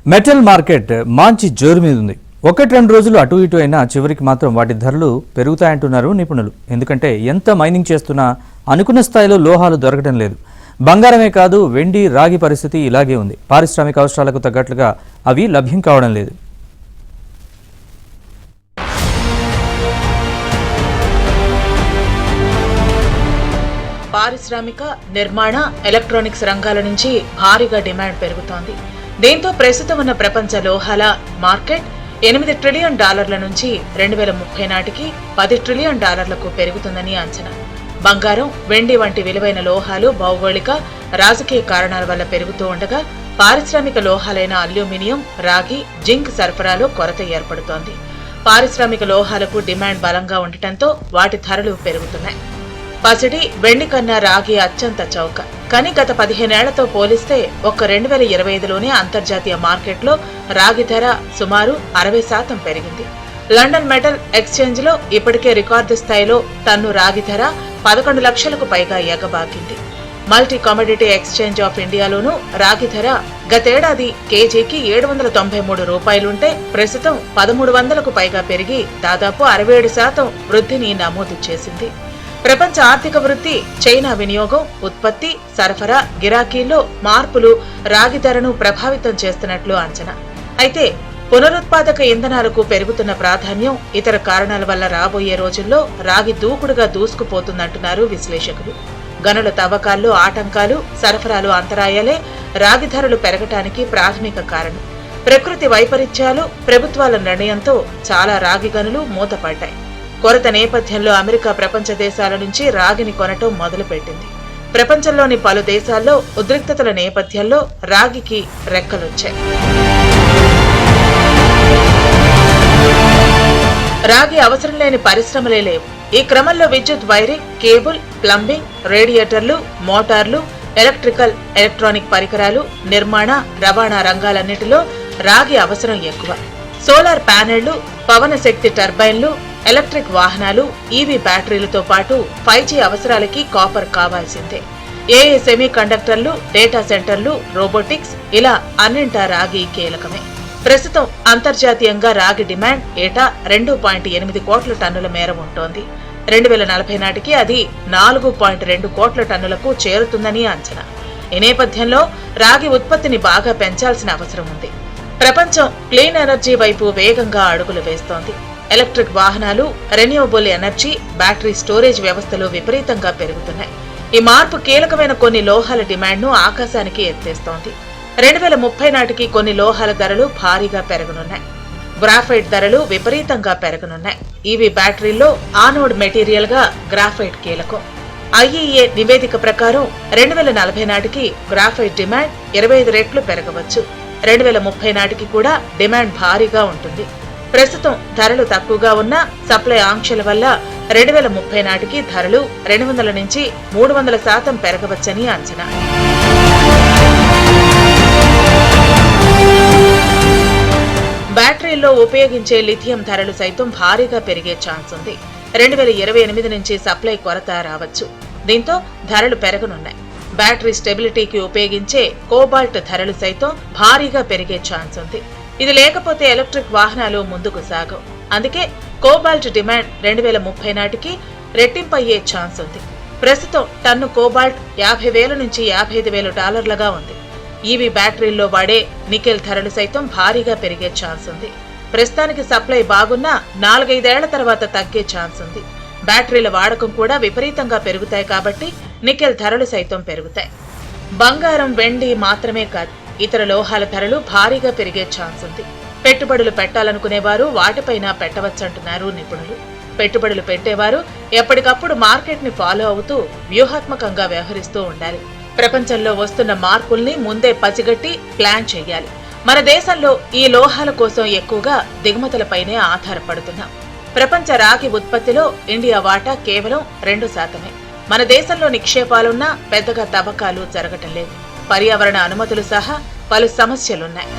Metal market మంచి జోరు మీద ఉంది. ఒకటి రెండు రోజులు అటు ఇటు అయినా చివరికి మాత్రం వాటి ధరలు పెరుగుతాయంటున్నారు నిపుణులు. ఎందుకంటే ఎంత మైనింగ్ చేస్తున్నా అనుకున్న స్థాయిలో లోహాలు దొరకడం లేదు. బంగారమే కాదు, వెండి, రాగి పరిస్థితి ఇలాగే ఉంది. పారిశ్రామిక అవసరాలకు తగ్గట్లుగా అవి లభ్యం కావడం లేదు. పారిశ్రామిక, నిర్మాణ, ఎలక్ట్రానిక్స్ రంగాల నుంచి భారీగా డిమాండ్ పెరుగుతోంది. దీంతో ప్రస్తుతం ఉన్న ప్రపంచ లోహాల మార్కెట్ $8 ట్రిలియన్ నుంచి 2030 నాటికి $10 ట్రిలియన్ పెరుగుతుందని అంచనా. బంగారం, వెండి వంటి విలువైన లోహాలు భౌగోళిక, రాజకీయ కారణాల వల్ల పెరుగుతూ ఉండగా పారిశ్రామిక లోహాలైన అల్యూమినియం, రాగి, జింక్ సరఫరాలో కొరత ఏర్పడుతోంది. పారిశ్రామిక లోహాలకు డిమాండ్ బలంగా ఉండటంతో వాటి ధరలు పెరుగుతున్నాయి. పసిడి, వెండి కన్నా రాగి అత్యంత చౌక. కానీ గత 15 ఏళ్లతో పోలిస్తే ఒక్క 2025లోనే అంతర్జాతీయ మార్కెట్లో రాగి ధర సుమారు 60% పెరిగింది. లండన్ మెటల్ ఎక్స్చేంజ్ లో ఇప్పటికే రికార్డు స్థాయిలో టన్ను రాగి ధర 11 లక్షలకు పైగా ఎగబాకింది. మల్టీ కమోడిటీ ఎక్స్చేంజ్ ఆఫ్ ఇండియాలోనూ రాగి ధర గతేడాది కేజీకి $793 ప్రస్తుతం 1300కు పైగా పెరిగి దాదాపు 67% వృద్ధిని నమోదు చేసింది. ప్రపంచ ఆర్థిక వృద్ధి, చైనా వినియోగం, ఉత్పత్తి, సరఫరా, గిరాకీల్లో మార్పులు రాగి ధరను ప్రభావితం చేస్తున్నట్లు అంచనా. అయితే పునరుత్పాదక ఇంధనాలకు పెరుగుతున్న ప్రాధాన్యం, ఇతర కారణాల వల్ల రాబోయే రోజుల్లో రాగి దూకుడుగా దూసుకుపోతుందంటున్నారు విశ్లేషకులు. గనుల తవ్వకాల్లో ఆటంకాలు, సరఫరాలు అంతరాయాలే రాగి ధరలు పెరగటానికి ప్రాథమిక కారణం. ప్రకృతి వైపరీత్యాలు, ప్రభుత్వాల నిర్ణయంతో చాలా రాగి గనులు మూతపడ్డాయి. కొరత నేపథ్యంలో అమెరికా ప్రపంచ దేశాల నుంచి రాగిని కొనటం మొదలుపెట్టింది. ప్రపంచంలోని పలు దేశాల్లో ఉద్రిక్తతల నేపథ్యంలో రాగికి రెక్కలొచ్చాయి. రాగి అవసరం లేని పరిశ్రమలే లేవు. ఈ క్రమంలో విద్యుత్ వైరింగ్, కేబుల్, ప్లంబింగ్, రేడియేటర్లు, మోటార్లు, ఎలక్ట్రికల్, ఎలక్ట్రానిక్ పరికరాలు, నిర్మాణ, రవాణా రంగాలన్నిటిలో రాగి అవసరం ఎక్కువ. సోలార్ ప్యానెళ్లు, పవన శక్తి టర్బైన్లు, ఎలక్ట్రిక్ వాహనాలు, ఈవీ బ్యాటరీలతో పాటు 5G అవసరాలకి కాపర్ కావాల్సిందే. ఏఏ సెమీ కండక్టర్లు, డేటా సెంటర్లు, రోబోటిక్స్ ఇలా అన్నింటా రాగి కీలకమే. ప్రస్తుతం అంతర్జాతీయంగా రాగి డిమాండ్ ఏటా 2.8 కోట్ల టన్నుల మేర ఉంటోంది. 2040 నాటికి అది 4.2 కోట్ల టన్నులకు చేరుతుందని అంచనా. ఈ నేపథ్యంలో రాగి ఉత్పత్తిని బాగా పెంచాల్సిన అవసరం ఉంది. ప్రపంచం క్లీన్ ఎనర్జీ వైపు వేగంగా అడుగులు వేస్తోంది. ఎలక్ట్రిక్ వాహనాలు, రెన్యూవబుల్ ఎనర్జీ, బ్యాటరీ స్టోరేజ్ వ్యవస్థలు విపరీతంగా పెరుగుతున్నాయి. ఈ మార్పు కీలకమైన కొన్ని లోహాల డిమాండ్ను ఆకాశానికి ఎత్తేస్తోంది. 2030 నాటికి కొన్ని లోహాల ధరలు భారీగా పెరగనున్నాయి. గ్రాఫైట్ ధరలు విపరీతంగా పెరగనున్నాయి. ఈవీ బ్యాటరీల్లో ఆనోడ్ మెటీరియల్ గా గ్రాఫైట్ కీలకం. IEA నివేదిక ప్రకారం 2040 నాటికి గ్రాఫైట్ డిమాండ్ 25 రెట్లు పెరగవచ్చు. 2030 నాటికి కూడా డిమాండ్ భారీగా ఉంటుంది. ప్రస్తుతం ధరలు తక్కువగా ఉన్న సప్లై ఆంక్షల వల్ల 2030 నాటికి ధరలు 200 నుంచి 300% పెరగవచ్చని అంచనా. బ్యాటరీల్లో ఉపయోగించే లిథియం ధరలు సైతం భారీగా పెరిగే ఛాన్స్ ఉంది. 2028 నుంచి సప్లై కొరత రావచ్చు. దీంతో ధరలు పెరగనున్నాయి. బ్యాటరీ స్టెబిలిటీకి ఉపయోగించే కోబాల్ట్ ధరలు సైతం భారీగా పెరిగే ఛాన్స్ ఉంది. ఇది లేకపోతే ఎలక్ట్రిక్ వాహనాలు ముందుకు సాగవు. అందుకే కోబాల్ట్ డిమాండ్ 2030 నాటికి రెట్టింపయ్యే ఛాన్స్ ఉంది. ప్రస్తుతం టన్ను కోబాల్ట్ $50,000 నుంచి $55,000 ఉంది. ఈవీ బ్యాటరీల్లో వాడే నికెల్ ధరలు సైతం భారీగా పెరిగే ఛాన్స్ ఉంది. ప్రస్తుతానికి సప్లై బాగున్నా 4-5 ఏళ్ల తర్వాత తగ్గే ఛాన్స్ ఉంది. బ్యాటరీల వాడకం కూడా విపరీతంగా పెరుగుతాయి కాబట్టి నికెల్ ధరలు సైతం పెరుగుతాయి. బంగారం, వెండి మాత్రమే కాదు, ఇతర లోహాల ధరలు భారీగా పెరిగే ఛాన్స్ ఉంది. పెట్టుబడులు పెట్టాలనుకునేవారు వాటిపైన పెట్టవచ్చంటున్నారు నిపుణులు. పెట్టుబడులు పెట్టేవారు ఎప్పటికప్పుడు మార్కెట్ ని ఫాలో అవుతూ వ్యూహాత్మకంగా వ్యవహరిస్తూ ఉండాలి. ప్రపంచంలో వస్తున్న మార్పుల్ని ముందే పసిగట్టి ప్లాన్ చేయాలి. మన దేశంలో ఈ లోహాల కోసం ఎక్కువగా దిగుమతులపైనే ఆధారపడుతున్నాం. ప్రపంచ రాగి ఉత్పత్తిలో ఇండియా వాటా కేవలం 2%. మన దేశంలో నిక్షేపాలున్నా పెద్దగా తవ్వకాలు జరగటం లేదు. పర్యావరణ అనుమతులు సహా పలు సమస్యలున్నాయి.